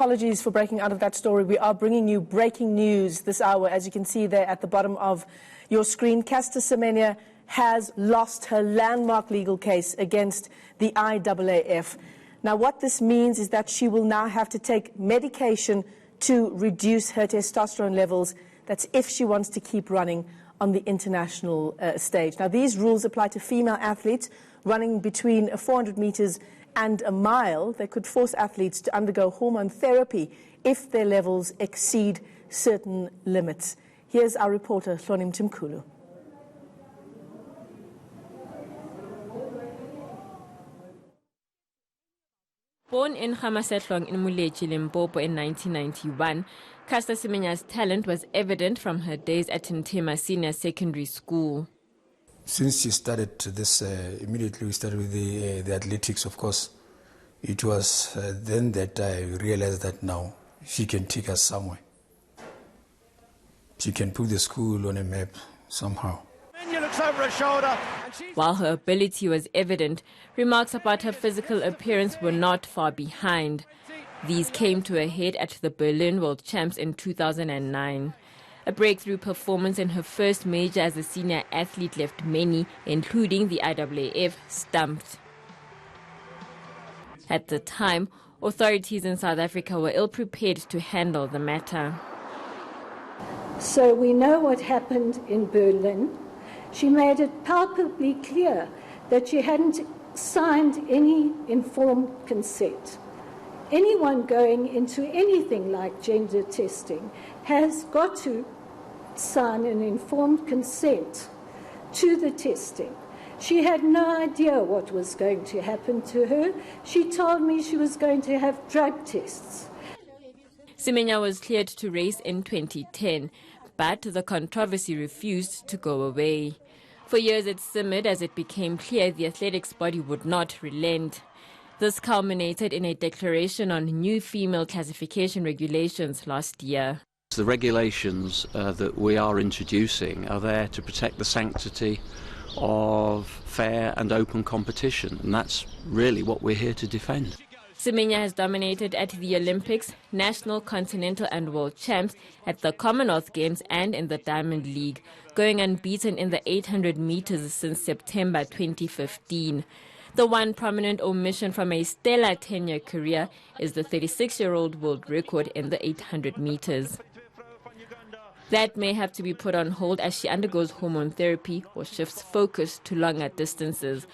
Apologies for breaking out of that story. We are bringing you breaking news this hour. As you can see there at the bottom of your screen, Caster Semenya has lost her landmark legal case against the IAAF. Now, what this means is that she will now have to take medication to reduce her testosterone levels. That's if she wants to keep running on the international stage. Now, these rules apply to female athletes running between 400 meters and a mile. They could force athletes to undergo hormone therapy if their levels exceed certain limits. Here's our reporter, Hlonim Timkulu. Born in Hamasetlong in Mulechi, Limpopo in 1991, Caster Semenya's talent was evident from her days at Ntema Senior Secondary School. Since she started this, immediately we started with the athletics, of course. It was then that I realized that now she can take us somewhere. She can put the school on a map somehow. Looks over her shoulder. While her ability was evident, remarks about her physical appearance were not far behind. These came to a head at the Berlin World Champs in 2009. A breakthrough performance in her first major as a senior athlete left many, including the IAAF, stumped. At the time, authorities in South Africa were ill-prepared to handle the matter. So we know what happened in Berlin. She made it palpably clear that she hadn't signed any informed consent. Anyone going into anything like gender testing has got to sign an informed consent to the testing. She had no idea what was going to happen to her. She told me she was going to have drug tests. Semenya was cleared to race in 2010, but the controversy refused to go away. For years it simmered as it became clear the athletics body would not relent. This culminated in a declaration on new female classification regulations last year. The regulations that we are introducing are there to protect the sanctity of fair and open competition, and that's really what we're here to defend. Semenya has dominated at the Olympics, National, Continental and World Champs, at the Commonwealth Games and in the Diamond League, going unbeaten in the 800 meters since September 2015. The one prominent omission from a stellar 10-year career is the 36-year-old world record in the 800 meters. That may have to be put on hold as she undergoes hormone therapy or shifts focus to longer distances.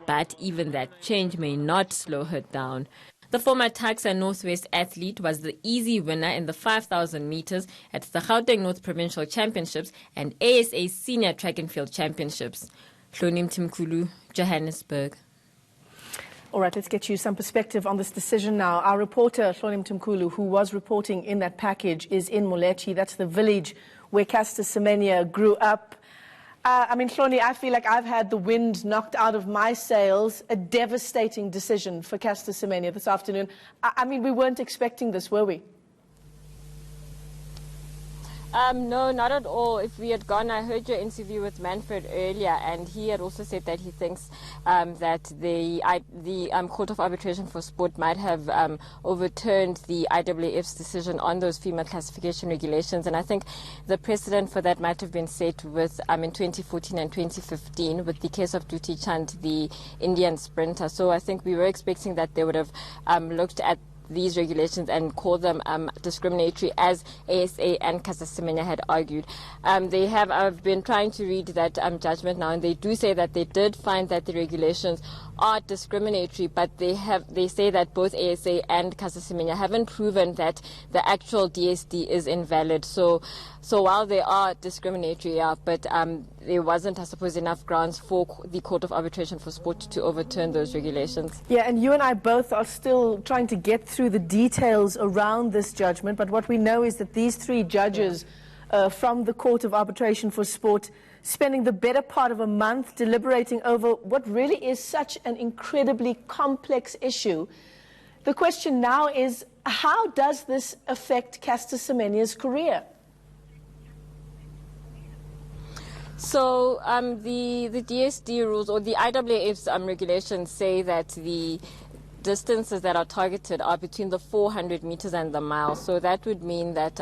But even that change may not slow her down. The former Taxa Northwest athlete was the easy winner in the 5,000 meters at the Gauteng North Provincial Championships and ASA Senior Track and Field Championships. Hlonim Timkulu, Johannesburg. All right, let's get you some perspective on this decision now. Our reporter, Hlonim Timkulu, who was reporting in that package, is in Molechi. That's the village where Caster Semenya grew up. Hloni, I feel like I've had the wind knocked out of my sails. A devastating decision for Caster Semenya this afternoon. We weren't expecting this, were we? No, not at all. If we had gone, I heard your interview with Manfred earlier, and he had also said that he thinks that the Court of Arbitration for Sport might have overturned the IAAF's decision on those female classification regulations. And I think the precedent for that might have been set with in 2014 and 2015 with the case of Duty Chand, the Indian sprinter. So I think we were expecting that they would have looked at these regulations and call them discriminatory, as ASA and Caster Semenya had argued. I've been trying to read that judgment now, and they do say that they did find that the regulations are discriminatory, but they say that both ASA and Caster Semenya haven't proven that the actual DSD is invalid. So while they are discriminatory, but there wasn't, I suppose, enough grounds for the Court of Arbitration for Sport to overturn those regulations. Yeah, and you and I both are still trying to get through the details around this judgment, but what we know is that these three judges from the Court of Arbitration for Sport spending the better part of a month deliberating over what really is such an incredibly complex issue. The question now is, how does this affect Caster Semenya's career? So the DSD rules, or the IAAF's regulations, say that the distances that are targeted are between the 400 meters and the mile. So that would mean that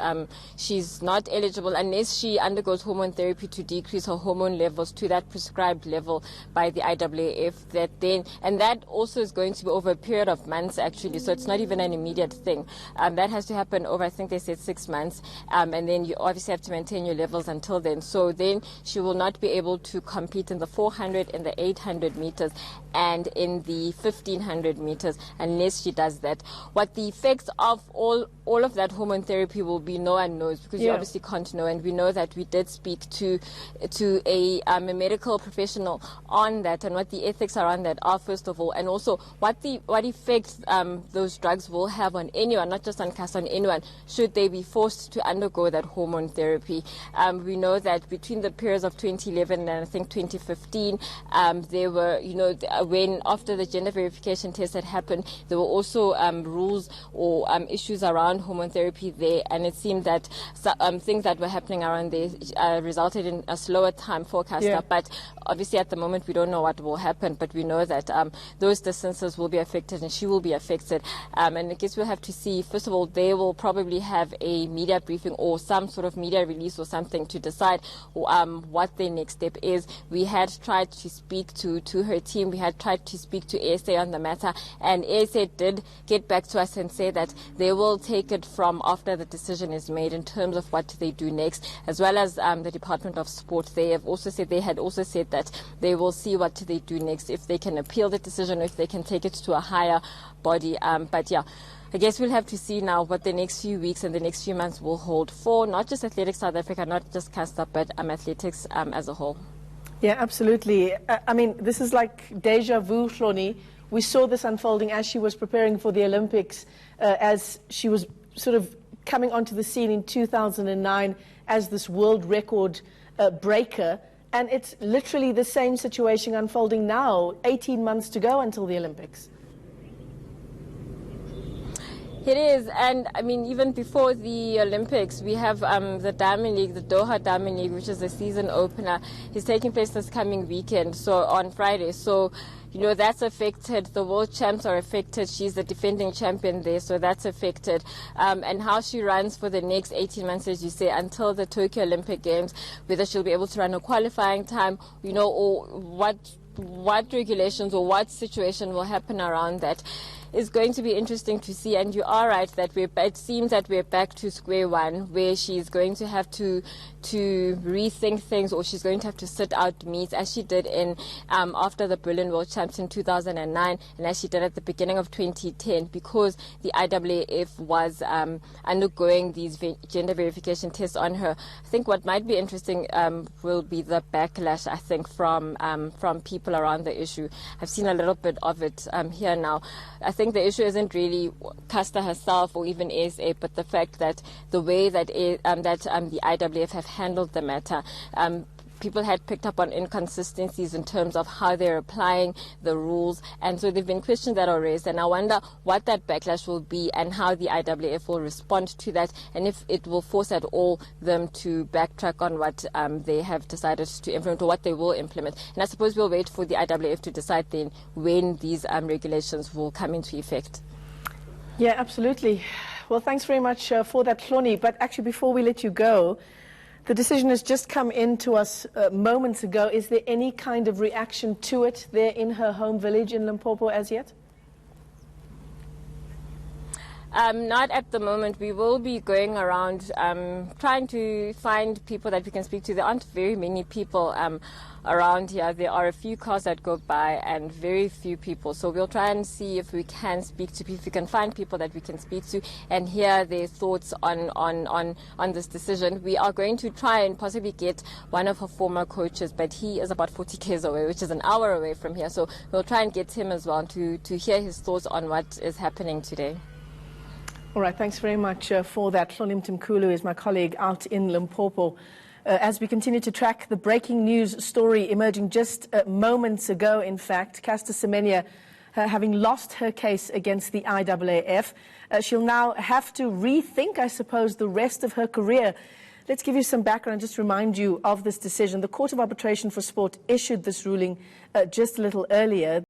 she's not eligible unless she undergoes hormone therapy to decrease her hormone levels to that prescribed level by the IAAF. That also is going to be over a period of months, actually. So it's not even an immediate thing. That has to happen over, I think they said 6 months. And then you obviously have to maintain your levels until then. So then she will not be able to compete in the 400 and the 800 meters and in the 1500 meters unless she does that. What the effects of all of that hormone therapy will be, no one knows, because you obviously can't know. And we know that we did speak to a medical professional on that and what the ethics around that are, first of all, and also what effects those drugs will have on anyone, not just on Casa, on anyone, should they be forced to undergo that hormone therapy. We know that between the periods of 2011 and I think 2015, there were, when after the gender verification test had happened, there were also rules or issues around hormone therapy there, and it seemed that things that were happening around there resulted in a slower time forecast. But obviously at the moment we don't know what will happen, but we know that those distances will be affected and she will be affected. And I guess we'll have to see, first of all, they will probably have a media briefing or some sort of media release or something to decide what their next step is. We had tried to speak to her team. We had tried to speak to ASA on the matter, and ASA did get back to us and say that they will take it from after the decision is made in terms of what they do next, as well as the Department of Sport. They had also said that they will see what they do next, if they can appeal the decision or if they can take it to a higher body. But yeah, I guess we'll have to see now what the next few weeks and the next few months will hold for not just Athletics South Africa, not just CASTA, but athletics as a whole. Yeah, absolutely. I mean, this is like deja vu, Hloni. We saw this unfolding as she was preparing for the Olympics, as she was sort of coming onto the scene in 2009 as this world record breaker. And it's literally the same situation unfolding now, 18 months to go until the Olympics. It is, and I mean, even before the Olympics, we have the Diamond League, the Doha Diamond League, which is the season opener, is taking place this coming weekend, so on Friday. So, that's affected. The world champs are affected. She's the defending champion there, so that's affected. And how she runs for the next 18 months, as you say, until the Tokyo Olympic Games, whether she'll be able to run a qualifying time, or what regulations or what situation will happen around that is going to be interesting to see. And you are right that it seems that we're back to square one, where she's going to have to rethink things, or she's going to have to sit out meets, as she did in after the Berlin World Champs in 2009, and as she did at the beginning of 2010, because the IAAF was undergoing these gender verification tests on her. I think what might be interesting will be the backlash, I think, from people around the issue. I've seen a little bit of it here now. I think the issue isn't really CASTA herself or even ASA, but the fact that the way that the IAAF have handled the matter. People had picked up on inconsistencies in terms of how they're applying the rules, and so there have been questions that are raised, and I wonder what that backlash will be and how the IAAF will respond to that, and if it will force at all them to backtrack on what they have decided to implement or what they will implement. And I suppose we'll wait for the IAAF to decide then when these regulations will come into effect. Yeah, absolutely. Well, thanks very much for that, Hloni. But actually, before we let you go, the decision has just come in to us moments ago. Is there any kind of reaction to it there in her home village in Limpopo as yet? Not at the moment. We will be going around trying to find people that we can speak to. There aren't very many people around here. There are a few cars that go by and very few people. So we'll try and see if we can speak to people, if we can find people that we can speak to and hear their thoughts on this decision. We are going to try and possibly get one of her former coaches, but he is about 40 km away, which is an hour away from here. So we'll try and get him as well to hear his thoughts on what is happening today. All right, thanks very much for that. Hloni Mtimkulu is my colleague out in Limpopo. As we continue to track the breaking news story emerging just moments ago, in fact, Caster Semenya, having lost her case against the IAAF, she'll now have to rethink, I suppose, the rest of her career. Let's give you some background, just remind you of this decision. The Court of Arbitration for Sport issued this ruling just a little earlier.